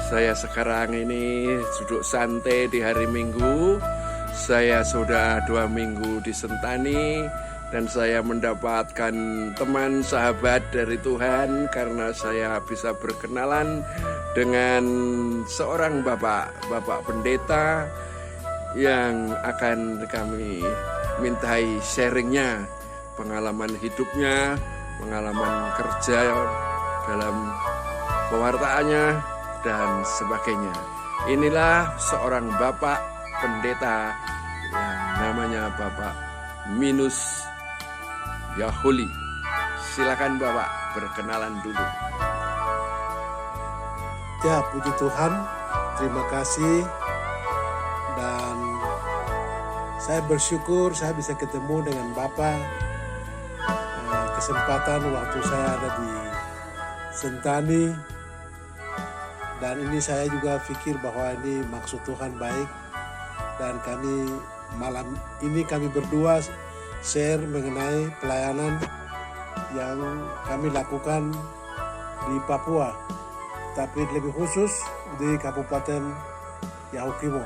Saya sekarang ini duduk santai di hari Minggu. Saya sudah 2 minggu di Sentani dan saya mendapatkan teman sahabat dari Tuhan karena saya bisa berkenalan dengan seorang bapak pendeta yang akan kami mintai sharingnya, pengalaman hidupnya, pengalaman kerja dalam pewartaannya dan sebagainya. Inilah seorang bapak pendeta yang namanya Bapak Minus Yahuli. Silakan Bapak berkenalan dulu. Ya, puji Tuhan, terima kasih. Dan saya bersyukur saya bisa ketemu dengan Bapak. Kesempatan waktu saya ada di Sentani. Dan ini saya juga pikir bahwa ini maksud Tuhan baik. Dan malam ini kami berdua share mengenai pelayanan yang kami lakukan di Papua. Tapi lebih khusus di Kabupaten Yahukimo,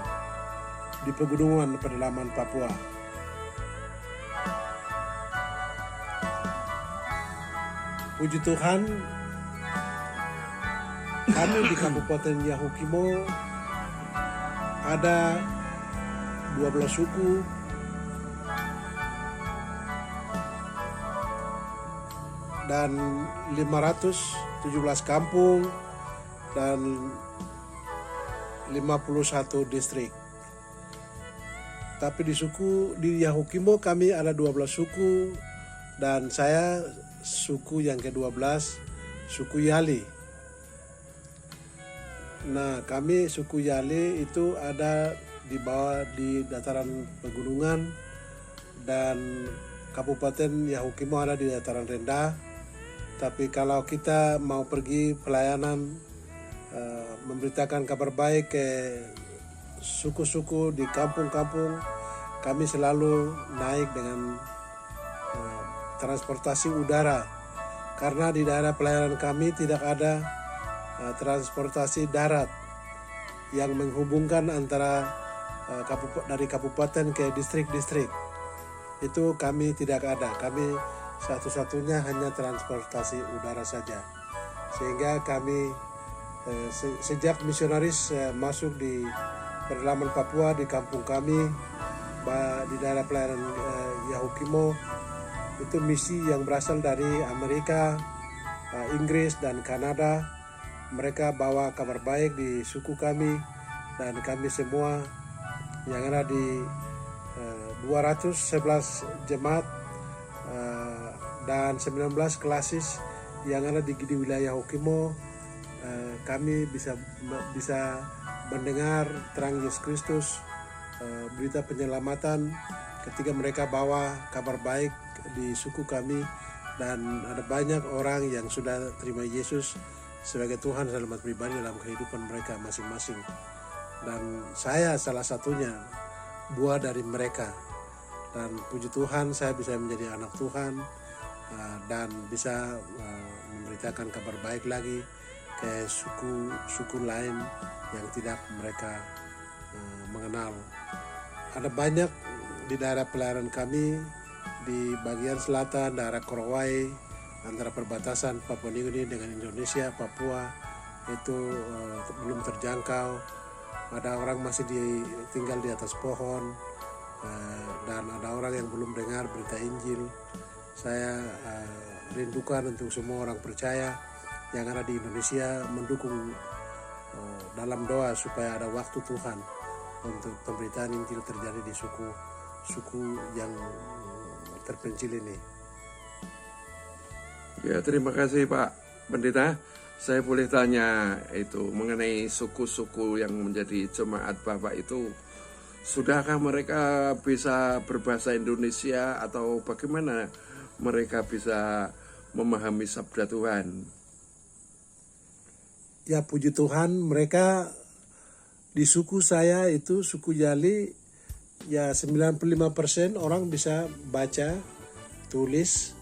di Pegunungan Pedalaman Papua. Puji Tuhan, kami di Kabupaten Yahukimo ada 12 suku dan 517 kampung dan 51 distrik. Tapi di Yahukimo kami ada 12 suku dan saya suku yang ke-12, suku Yali. Nah, kami suku Yali itu ada di bawah di dataran pegunungan dan Kabupaten Yahukimo ada di dataran rendah. Tapi kalau kita mau pergi pelayanan memberitakan kabar baik ke suku-suku di kampung-kampung, kami selalu naik dengan transportasi udara karena di daerah pelayanan kami tidak ada transportasi darat yang menghubungkan antara dari kabupaten ke distrik-distrik. Itu kami tidak ada. Kami satu-satunya hanya transportasi udara saja. Sehingga kami sejak misionaris masuk di pedalaman Papua di kampung kami di daerah pelayanan Yahukimo, itu misi yang berasal dari Amerika, Inggris dan Kanada. Mereka bawa kabar baik di suku kami dan kami semua yang ada di 211 jemaat dan 19 klasis yang ada di wilayah Yahukimo, kami bisa mendengar terang Yesus Kristus, berita penyelamatan ketika mereka bawa kabar baik di suku kami, dan ada banyak orang yang sudah terima Yesus sebagai Tuhan selamat pribadi dalam kehidupan mereka masing-masing. Dan saya salah satunya, buah dari mereka. Dan puji Tuhan saya bisa menjadi anak Tuhan dan bisa memberitakan kabar baik lagi ke suku lain yang tidak mereka mengenal. Ada banyak di daerah pelayanan kami di bagian selatan, daerah Korowai, antara perbatasan Papua Nugini dengan Indonesia, Papua itu belum terjangkau. Ada orang masih tinggal di atas pohon, dan ada orang yang belum dengar berita Injil. Saya rindukan untuk semua orang percaya yang ada di Indonesia mendukung dalam doa supaya ada waktu Tuhan untuk pemberitaan Injil terjadi di suku yang terpencil ini. Ya, terima kasih Pak Pendeta. Saya boleh tanya itu mengenai suku-suku yang menjadi jemaat Bapak itu, sudahkah mereka bisa berbahasa Indonesia atau bagaimana mereka bisa memahami sabda Tuhan? Ya, puji Tuhan, mereka di suku saya itu, suku Yali, ya 95% orang bisa baca, tulis,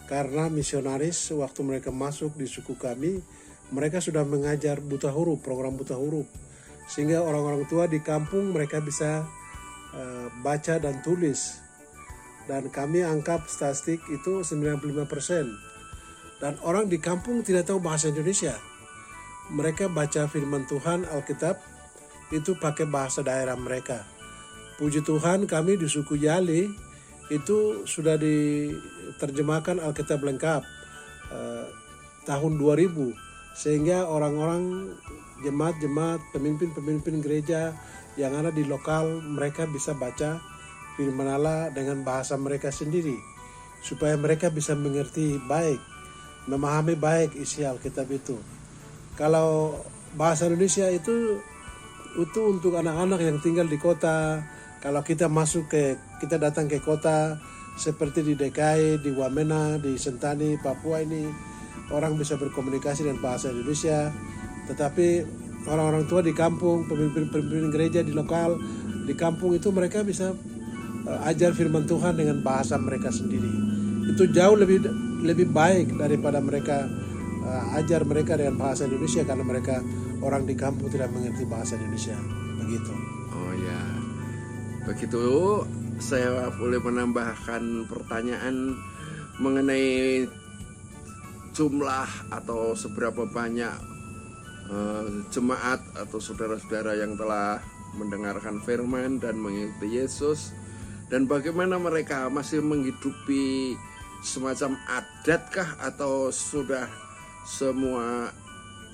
karena misionaris waktu mereka masuk di suku kami, mereka sudah mengajar buta huruf, program buta huruf. Sehingga orang-orang tua di kampung mereka bisa baca dan tulis. Dan kami anggap statistik itu 95%. Dan orang di kampung tidak tahu bahasa Indonesia. Mereka baca firman Tuhan, Alkitab, itu pakai bahasa daerah mereka. Puji Tuhan kami di suku Yali itu sudah diterjemahkan Alkitab lengkap tahun 2000. Sehingga orang-orang jemaat-jemaat, pemimpin-pemimpin gereja yang ada di lokal, mereka bisa baca firman Allah dengan bahasa mereka sendiri. Supaya mereka bisa mengerti baik, memahami baik isi Alkitab itu. Kalau bahasa Indonesia itu untuk anak-anak yang tinggal di kota. Kalau kita kita datang ke kota seperti di DKI, di Wamena, di Sentani, Papua ini, orang bisa berkomunikasi dengan bahasa Indonesia. Tetapi orang-orang tua di kampung, pemimpin gereja di lokal, di kampung itu mereka bisa ajar firman Tuhan dengan bahasa mereka sendiri. Itu jauh lebih baik daripada mereka ajar mereka dengan bahasa Indonesia, karena mereka orang di kampung tidak mengerti bahasa Indonesia. Begitu. Oh ya, begitu. Saya boleh menambahkan pertanyaan mengenai jumlah atau seberapa banyak jemaat atau saudara-saudara yang telah mendengarkan firman dan mengikuti Yesus, dan bagaimana mereka masih menghidupi semacam adatkah atau sudah semua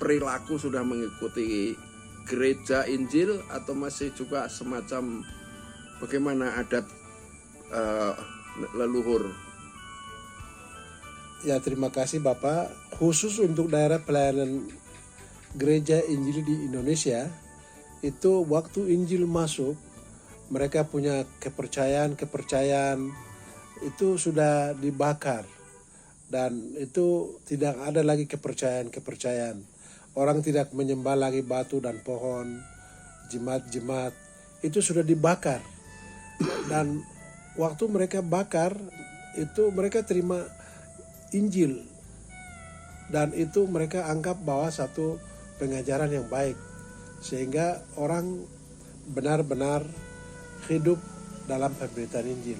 perilaku sudah mengikuti gereja Injil, atau masih juga semacam bagaimana adat leluhur? Ya, terima kasih Bapak. Khusus untuk daerah pelayanan gereja Injil di Indonesia, itu waktu Injil masuk, mereka punya kepercayaan itu sudah dibakar. Dan itu tidak ada lagi kepercayaan. Orang tidak menyembah lagi batu dan pohon, jimat-jimat, itu sudah dibakar. Dan waktu mereka bakar, itu mereka terima Injil. Dan itu mereka anggap bahwa satu pengajaran yang baik. Sehingga orang benar-benar hidup dalam pemberitaan Injil.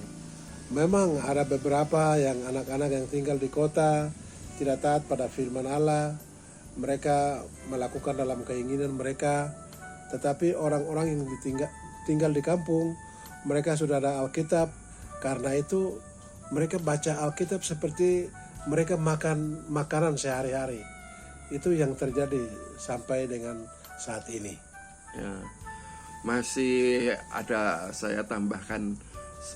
Memang ada beberapa yang anak-anak yang tinggal di kota tidak taat pada firman Allah. Mereka melakukan dalam keinginan mereka. Tetapi orang-orang yang tinggal di kampung, mereka sudah ada Alkitab. Karena itu mereka baca Alkitab seperti mereka makan makanan sehari-hari. Itu yang terjadi sampai dengan saat ini. Ya, masih ada, saya tambahkan,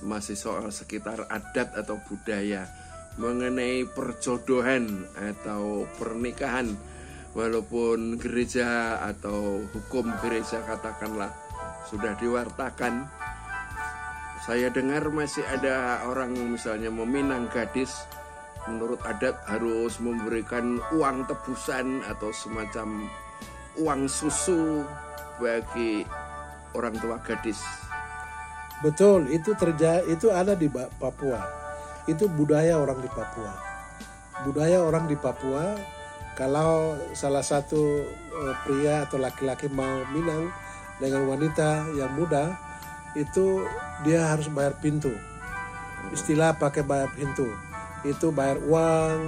masih soal sekitar adat atau budaya mengenai perjodohan atau pernikahan. Walaupun gereja atau hukum gereja katakanlah sudah diwartakan, saya dengar masih ada orang misalnya meminang gadis, menurut adat harus memberikan uang tebusan atau semacam uang susu bagi orang tua gadis. Betul, itu ada di Papua. Itu budaya orang di Papua. Budaya orang di Papua, kalau salah satu pria atau laki-laki mau minang dengan wanita yang muda, itu dia harus bayar pintu. Istilah pakai bayar pintu. Itu bayar uang.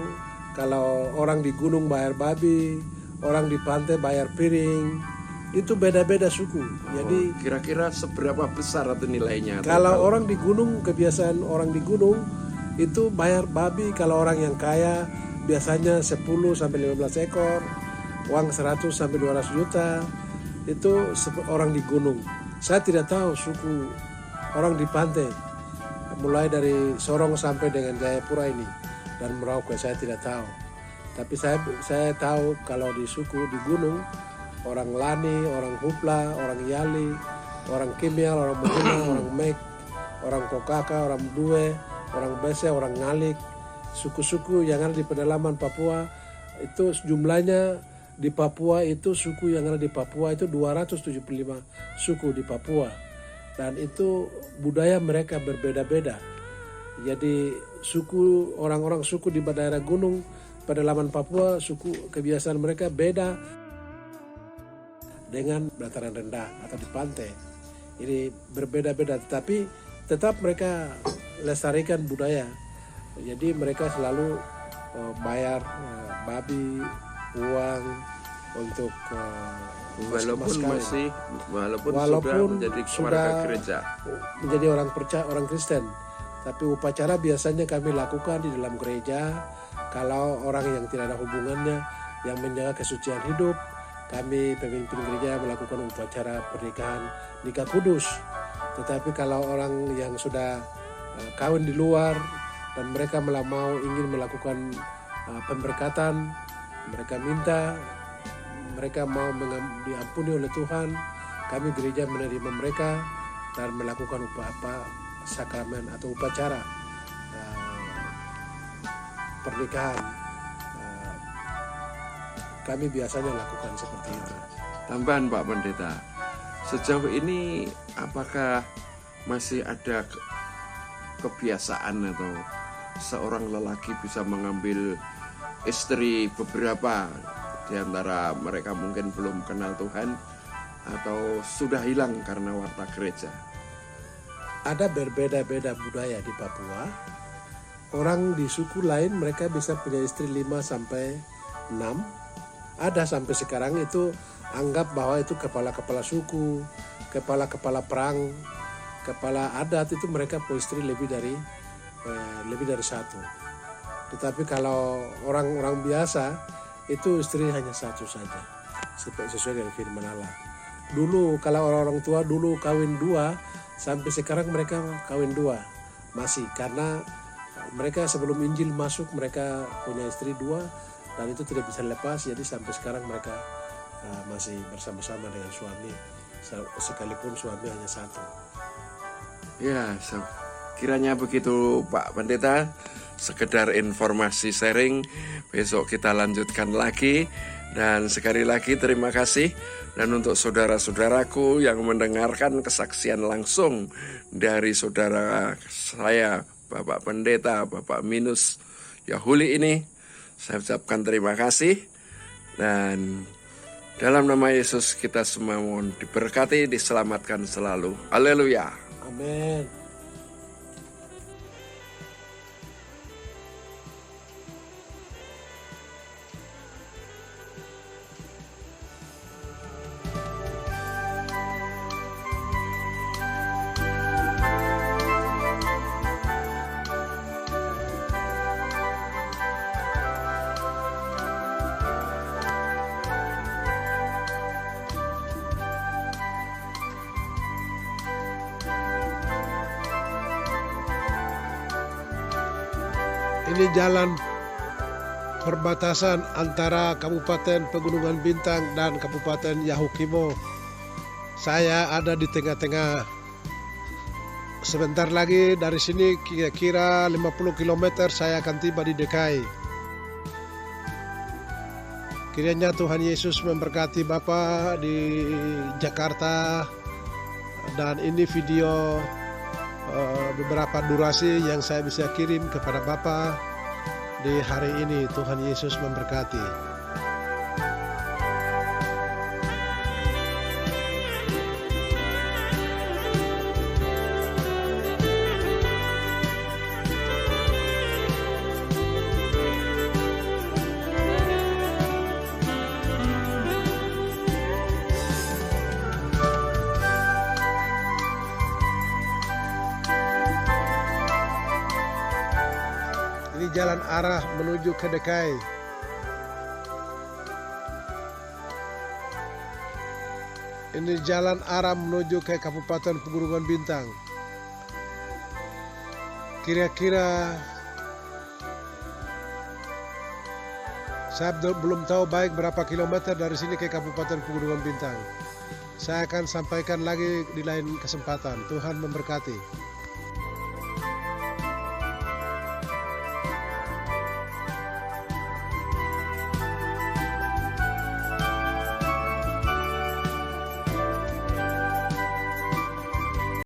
Kalau orang di gunung bayar babi, orang di pantai bayar piring. Itu beda-beda suku. Jadi kira-kira seberapa besar itu nilainya? Kalau orang di gunung, kebiasaan orang di gunung itu bayar babi. Kalau orang yang kaya biasanya 10 sampai 15 ekor, uang 100 sampai 200 juta. Itu orang di gunung. Saya tidak tahu suku orang di pantai, mulai dari Sorong sampai dengan Jayapura ini dan Merauke, saya tidak tahu. Tapi saya tahu kalau di suku di gunung, orang Lani, orang Hupla, orang Yali, orang Kimial, orang Mugina, orang Mek, orang Kokaka, orang Due, orang Bese, orang Ngalik, suku-suku yang ada di pedalaman Papua, itu jumlahnya di Papua itu suku yang ada di Papua itu 275 suku di Papua. Dan itu budaya mereka berbeda-beda. Jadi orang-orang suku di daerah gunung pedalaman Papua, suku kebiasaan mereka beda dengan dataran rendah atau di pantai. Ini berbeda-beda, tetapi tetap mereka lestarikan budaya. Jadi mereka selalu bayar babi, uang untuk walaupun mas-mas walaupun sudah menjadi warga gereja, menjadi orang percaya, orang Kristen. Tapi upacara biasanya kami lakukan di dalam gereja. Kalau orang yang tidak ada hubungannya, yang menjaga kesucian hidup, kami pemimpin gereja melakukan upacara pernikahan nikah kudus. Tetapi kalau orang yang sudah kawin di luar dan mereka ingin melakukan pemberkatan, mereka mau diampuni oleh Tuhan, kami gereja menerima mereka dan melakukan sakramen atau upacara pernikahan. Kami biasanya lakukan seperti itu. Tambahan Pak Pendeta, sejauh ini apakah masih ada kebiasaan atau seorang lelaki bisa mengambil istri beberapa, di antara mereka mungkin belum kenal Tuhan atau sudah hilang karena warta gereja? Ada berbeda-beda budaya di Papua. Orang di suku lain mereka bisa punya istri 5 sampai 6. Ada sampai sekarang itu anggap bahwa itu kepala-kepala suku, kepala-kepala perang, kepala adat, itu mereka punya istri lebih dari 1. Tetapi kalau orang-orang biasa itu istri hanya 1 saja, sesuai dengan firman Allah. Dulu kalau orang-orang tua dulu kawin 2, sampai sekarang mereka kawin 2 masih, karena mereka sebelum Injil masuk mereka punya istri 2 dan itu tidak bisa lepas. Jadi sampai sekarang mereka masih bersama-sama dengan suami, sekalipun suami hanya 1. Ya, kiranya begitu Pak Pendeta. Sekedar informasi sharing, besok kita lanjutkan lagi. Dan sekali lagi terima kasih. Dan untuk saudara-saudaraku yang mendengarkan kesaksian langsung dari saudara saya, Bapak Pendeta, Bapak Minus Yahuli ini, saya ucapkan terima kasih. Dan dalam nama Yesus kita semua mohon diberkati, diselamatkan selalu. Haleluya. Amin. Ini jalan perbatasan antara Kabupaten Pegunungan Bintang dan Kabupaten Yahukimo. Saya ada di tengah-tengah. Sebentar lagi dari sini kira-kira 50 km saya akan tiba di DKI. Kiranya Tuhan Yesus memberkati Bapak di Jakarta. Dan ini video beberapa durasi yang saya bisa kirim kepada Bapak di hari ini. Tuhan Yesus memberkati. Ini jalan arah menuju ke DKI. Ini jalan arah menuju ke Kabupaten Pegunungan Bintang. Kira-kira saya belum tahu baik berapa kilometer dari sini ke Kabupaten Pegunungan Bintang. Saya akan sampaikan lagi di lain kesempatan. Tuhan memberkati.